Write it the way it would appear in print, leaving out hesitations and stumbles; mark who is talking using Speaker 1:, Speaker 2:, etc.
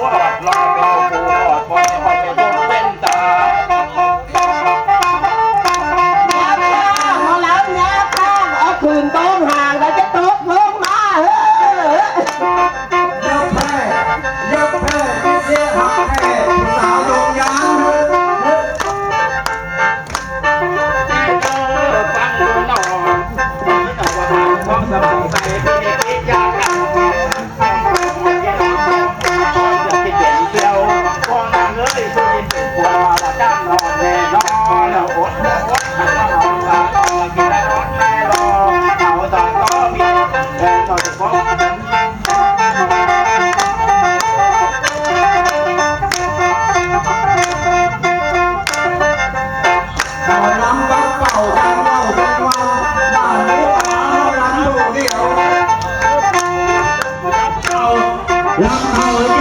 Speaker 1: อดลอยเป็นตัวผู้อดพอจะคอยเป็นลูกเป็นตา
Speaker 2: คืนต้องห่างเราจะตกลงมา
Speaker 3: ยับแพ้ยับแพ้เสียหักแพ้สาวลงยาง
Speaker 1: ฟังดูหน่อยว่าความสบายใจเป็นเด็กยากกันคิดเปลี่ยนเดียวพอนั่งเอ้ยช่วยปวดมาละจ้างนอนแน่นอนแล้วอดให้ต้องนอนตาต้องกินได้นอนไม่รอเอาตอนก็มีแต่ก็จะฟ้อง
Speaker 3: ลำบักเป่าจังเล่าจังวันบ้านหมูป่าลำดูเดียวลำเขา